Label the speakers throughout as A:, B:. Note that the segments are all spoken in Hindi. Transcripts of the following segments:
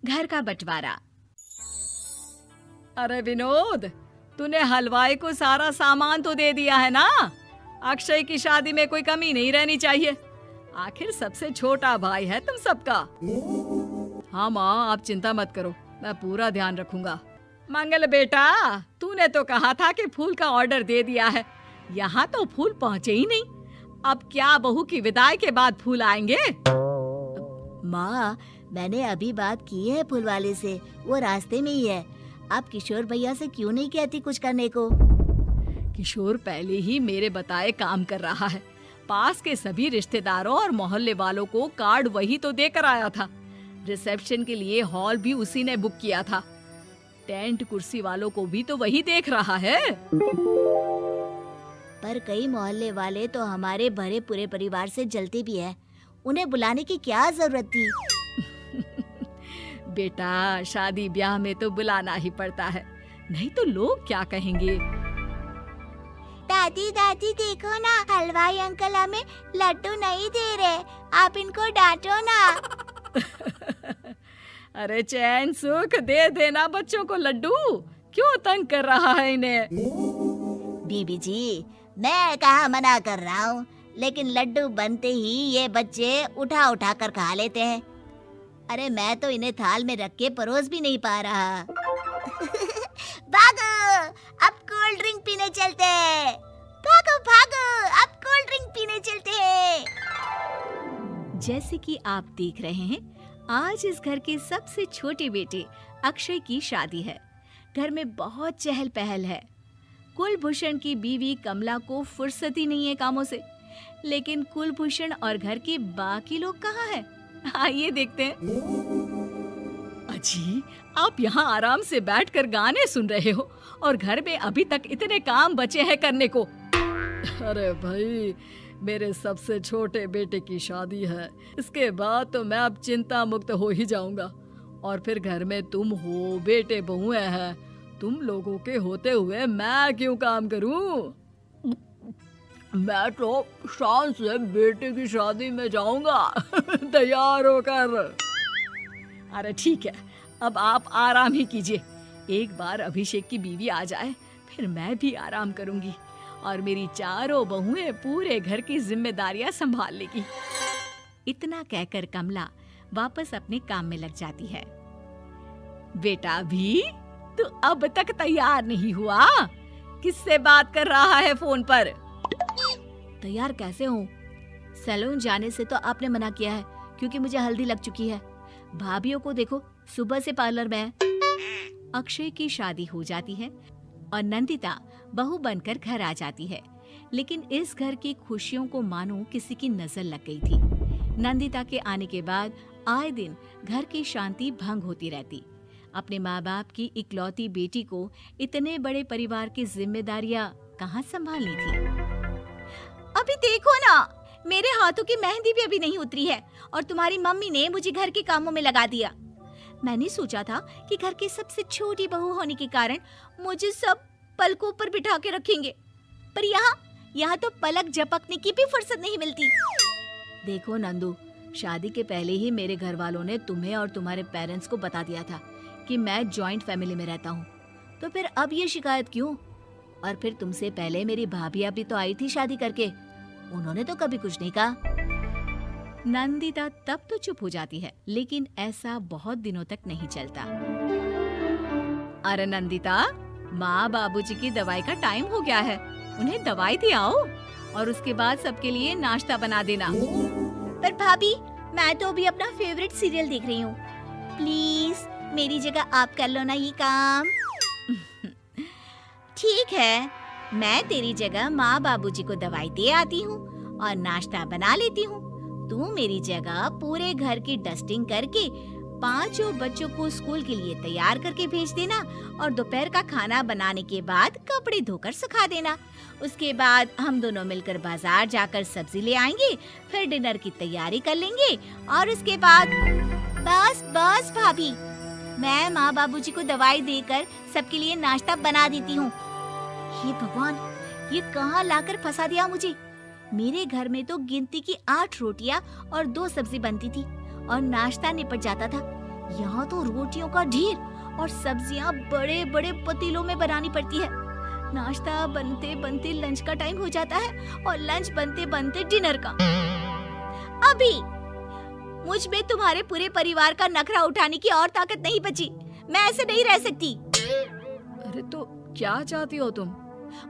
A: घर का बंटवारा।
B: अरे विनोद, तूने हलवाई को सारा सामान तो दे दिया है ना? अक्षय की शादी में कोई कमी नहीं रहनी चाहिए। आखिर सबसे छोटा भाई है तुम सबका। हाँ माँ, आप चिंता मत करो, मैं पूरा ध्यान रखूंगा। मंगल बेटा, तूने तो कहा था कि फूल का ऑर्डर दे दिया है, यहाँ तो फूल पहुँचे ही नहीं। अब क्या बहू की विदाई के बाद फूल आएंगे?
C: माँ, मैंने अभी बात की है फूल वाले से, वो रास्ते में ही है। आप किशोर भैया से क्यों नहीं कहती कुछ करने को?
B: किशोर पहले ही मेरे बताए काम कर रहा है। पास के सभी रिश्तेदारों और मोहल्ले वालों को कार्ड वही तो देकर आया था। रिसेप्शन के लिए हॉल भी उसी ने बुक किया था। टेंट कुर्सी वालों को भी तो वही देख रहा है।
C: पर कई मोहल्ले वाले तो हमारे भरे पूरे परिवार से जलते भी हैं। उन्हें बुलाने की क्या जरूरत थी?
B: बेटा, शादी ब्याह में तो बुलाना ही पड़ता है, नहीं तो लोग क्या कहेंगे।
C: दादी दादी देखो ना, हलवाई अंकल हमें लड्डू नहीं दे रहे, आप इनको डांटो ना।
B: अरे चैन सुख दे देना बच्चों को लड्डू, क्यों तंग कर रहा है इन्हें?
C: बीबी जी, मैं कहाँ मना कर रहा हूँ, लेकिन लड्डू बनते ही ये बच्चे उठा उठा कर खा लेते हैं। अरे मैं तो इन्हें थाल में रख के परोस भी नहीं पा रहा। भागो, अब कोल्ड ड्रिंक पीने चलते हैं। भागो भागो, अब कोल्ड ड्रिंक पीने चलते हैं।
A: जैसे कि आप देख रहे हैं, आज इस घर के सबसे छोटे बेटे अक्षय की शादी है। घर में बहुत चहल पहल है। कुलभूषण की बीवी कमला को फुर्सत ही नहीं है कामों से, लेकिन कुलभूषण और घर के बाकी लोग कहाँ हैं? आइए देखते हैं।
B: अजी, आप यहाँ आराम से बैठकर गाने सुन रहे हो और घर में अभी तक इतने काम बचे हैं करने को। अरे भाई, मेरे सबसे छोटे बेटे की शादी है, इसके बाद तो मैं अब चिंता मुक्त हो ही जाऊंगा। और फिर घर में तुम हो, बेटे बहुएं हैं, तुम लोगों के होते हुए मैं क्यों काम करूं? मैं तो शान से बेटे की शादी में जाऊंगा तैयार होकर। अरे ठीक है, अब आप आराम ही कीजिए। एक बार अभिषेक की बीवी आ जाए, फिर मैं भी आराम करूंगी और मेरी चारों बहुएं पूरे घर की जिम्मेदारियां संभाल लेगी।
A: इतना कहकर कमला वापस अपने काम में लग जाती है।
B: बेटा भी, तू अब तक तैयार नहीं हुआ? किससे बात कर रहा है फोन पर?
C: तैयार कैसे हूँ? सैलून जाने से तो आपने मना किया है, क्योंकि मुझे हल्दी लग चुकी है। भाभीियों को देखो, सुबह से पार्लर में है।
A: अक्षय की शादी हो जाती है और नंदिता बहू बनकर घर आ जाती है, लेकिन इस घर की खुशियों को मानो किसी की नजर लग गई थी। नंदिता के आने के बाद आए दिन घर की शांति भंग होती रहती। अपने माँ बाप की इकलौती बेटी को इतने बड़े परिवार की जिम्मेदारियां कहाँ संभालनी थी।
C: अभी देखो ना, मेरे हाथों की मेहंदी भी अभी नहीं उतरी है और तुम्हारी मम्मी ने मुझे घर के कामों में लगा दिया। मैंने सोचा था कि घर की सबसे छोटी बहू होने के कारण मुझे सब पलकों पर बिठा के रखेंगे, पर यहाँ तो पलक झपकने की भी फुर्सत नहीं मिलती।
A: देखो नंदू, शादी के पहले ही मेरे घर वालों ने तुम्हें और तुम्हारे पेरेंट्स को बता दिया था कि मैं जॉइंट फैमिली में रहता हूँ, तो फिर अब ये शिकायत क्यों? और फिर तुमसे पहले मेरी भाभियाँ भी तो आई थी शादी करके, उन्होंने तो कभी कुछ नहीं कहा। नंदिता तब तो चुप हो जाती है, लेकिन ऐसा बहुत दिनों तक नहीं चलता।
B: अरे नंदिता, माँ बाबूजी की दवाई का टाइम हो गया है, उन्हें दवाई दिलाओ और उसके बाद सबके लिए नाश्ता बना देना।
C: पर भाभी, मैं तो अभी अपना फेवरेट सीरियल देख रही हूँ। प्लीज मेरी जगह आप कर लो ना ये काम। ठीक है, मैं तेरी जगह माँ बाबूजी को दवाई दे आती हूँ और नाश्ता बना लेती हूँ। तू मेरी जगह पूरे घर की डस्टिंग करके 5 बच्चों को स्कूल के लिए तैयार करके भेज देना और दोपहर का खाना बनाने के बाद कपड़े धोकर सुखा देना। उसके बाद हम दोनों मिलकर बाजार जाकर सब्जी ले आएंगे, फिर डिनर की तैयारी कर लेंगे और उसके बाद बस भाभी, मैं माँ बाबूजी को दवाई देकर सबके लिए नाश्ता बना देती हूँ। हे भगवान, ये कहाँ लाकर फंसा दिया मुझे। मेरे घर में तो गिनती की 8 रोटियां और 2 सब्जी बनती थी और नाश्ता निपट जाता था, यहाँ तो रोटियों का ढेर और सब्जियां बड़े बड़े पतीलों में बनानी पड़ती है। नाश्ता बनते बनते लंच का टाइम हो जाता है और लंच बनते बनते डिनर का। अभी मुझ में तुम्हारे पूरे परिवार का नखरा उठाने की और ताकत नहीं बची। मैं ऐसे नहीं रह सकती।
B: अरे तो क्या चाहती हो तुम?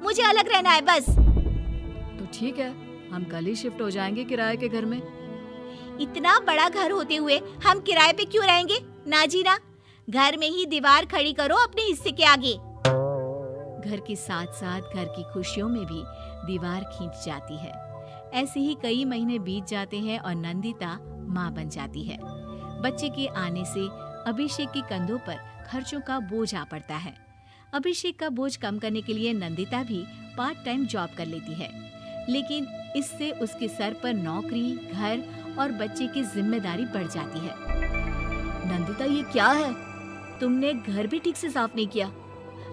C: मुझे अलग रहना है बस।
B: तो ठीक है, हम कल ही शिफ्ट हो जाएंगे किराए के घर में।
C: इतना बड़ा घर होते हुए हम किराए पे क्यों रहेंगे? ना जी ना, घर में ही दीवार खड़ी करो अपने हिस्से के आगे।
A: घर के साथ साथ घर की खुशियों में भी दीवार खींच जाती है। ऐसे ही कई महीने बीत जाते हैं और नंदिता माँ बन जाती है। बच्चे के आने से अभिषेक के कंधों पर खर्चों का बोझ आ पड़ता है। अभिषेक का बोझ कम करने के लिए नंदिता भी पार्ट टाइम जॉब कर लेती है, लेकिन इससे उसके सर पर नौकरी, घर और बच्चे की जिम्मेदारी बढ़ जाती है।
B: नंदिता, ये क्या है?
A: तुमने घर भी ठीक से साफ नहीं किया,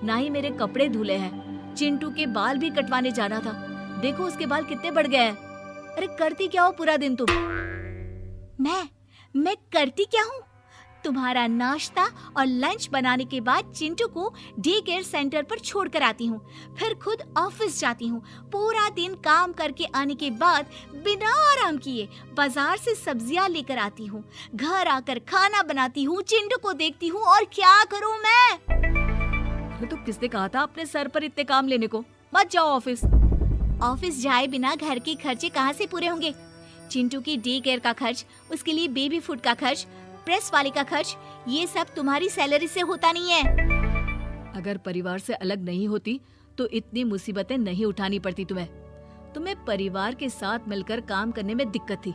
A: ना ही मेरे कपड़े धुले हैं। चिंटू के बाल भी कटवाने जाना था, देखो उसके बाल कितने बढ़ गए हैं। अरे करती क्या हो पूरा दिन तुम?
C: मैं करती क्या हूँ? तुम्हारा नाश्ता और लंच बनाने के बाद चिंटू को डे केयर सेंटर पर छोड़ कर आती हूँ, फिर खुद ऑफिस जाती हूँ। पूरा दिन काम करके आने के बाद बिना आराम किए बाजार से सब्जियाँ लेकर आती हूँ, घर आकर खाना बनाती हूँ, चिंटू को देखती हूँ और क्या करूँ मैं?
B: अरे तो किसने कहा था अपने सर पर इतने काम लेने को? मत जाओ ऑफिस।
C: ऑफिस जाए बिना घर के खर्चे कहाँ से पूरे होंगे? चिंटू की डे केयर का खर्च, उसके लिए बेबी फूड का खर्च, प्रेस वाले का खर्च, ये सब तुम्हारी सैलरी से होता नहीं है।
B: अगर परिवार से अलग नहीं होती तो इतनी मुसीबतें नहीं उठानी पड़ती तुम्हें परिवार के साथ मिलकर काम करने में दिक्कत थी,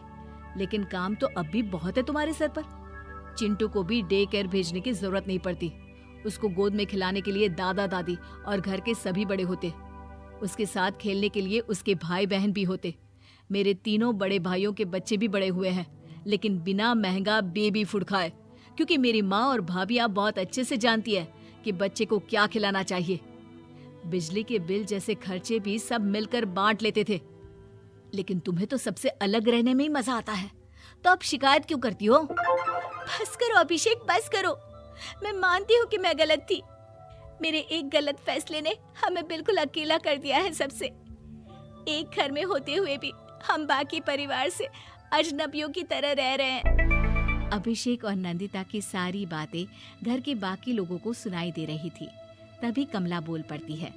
B: लेकिन काम तो अब भी बहुत है तुम्हारे सर पर। चिंटू को भी डे केयर भेजने की जरूरत नहीं पड़ती। उसको गोद में खिलाने के लिए दादा दादी और घर के सभी बड़े होते। उसके साथ खेलने के लिए उसके भाई बहन भी होते। मेरे तीनों बड़े भाइयों के बच्चे भी बड़े हुए हैं, लेकिन बिना महंगा बेबी फूड खाए, क्योंकि मेरी माँ और भाभियाँ बहुत अच्छे से जानती है कि बच्चे को क्या खिलाना चाहिए। बिजली के बिल जैसे खर्चे भी सब मिलकर बांट लेते थे। लेकिन तुम्हें तो सबसे अलग रहने में ही मजा आता है, तो अब शिकायत क्यों करती हो?
C: बस करो अभिषेक, बस करो। मैं मानती हूँ कि मैं गलत थी। मेरे एक गलत फैसले ने हमें बिल्कुल अकेला कर दिया है सबसे। एक घर में होते हुए भी हम बाकी परिवार से अजनबियों की तरह रह रहे हैं।
A: अभिषेक और नंदिता की सारी बातें घर के बाकी लोगों को सुनाई दे रही थी। तभी कमला बोल पड़ती है।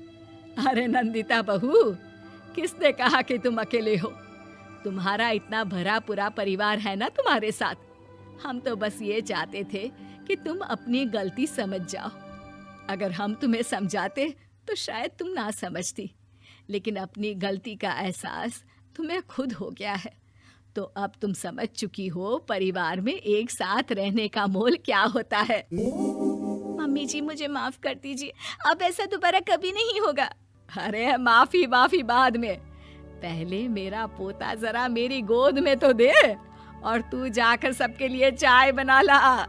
B: अरे नंदिता बहू, किसने कहा कि तुम अकेले हो? तुम्हारा इतना भरा पूरा परिवार है ना तुम्हारे साथ। हम तो बस ये चाहते थे कि तुम अपनी गलती समझ जाओ। अगर हम तुम्हें समझाते तो शायद तुम ना समझती, लेकिन अपनी गलती का एहसास तुम्हें खुद हो गया है। तो अब तुम समझ चुकी हो परिवार में एक साथ रहने का मोल क्या होता है।
C: मम्मी जी, मुझे माफ कर दीजिए, अब ऐसा दोबारा कभी नहीं होगा।
B: अरे माफी बाद में, पहले मेरा पोता जरा मेरी गोद में तो दे, और तू जाकर सबके लिए चाय बना ला।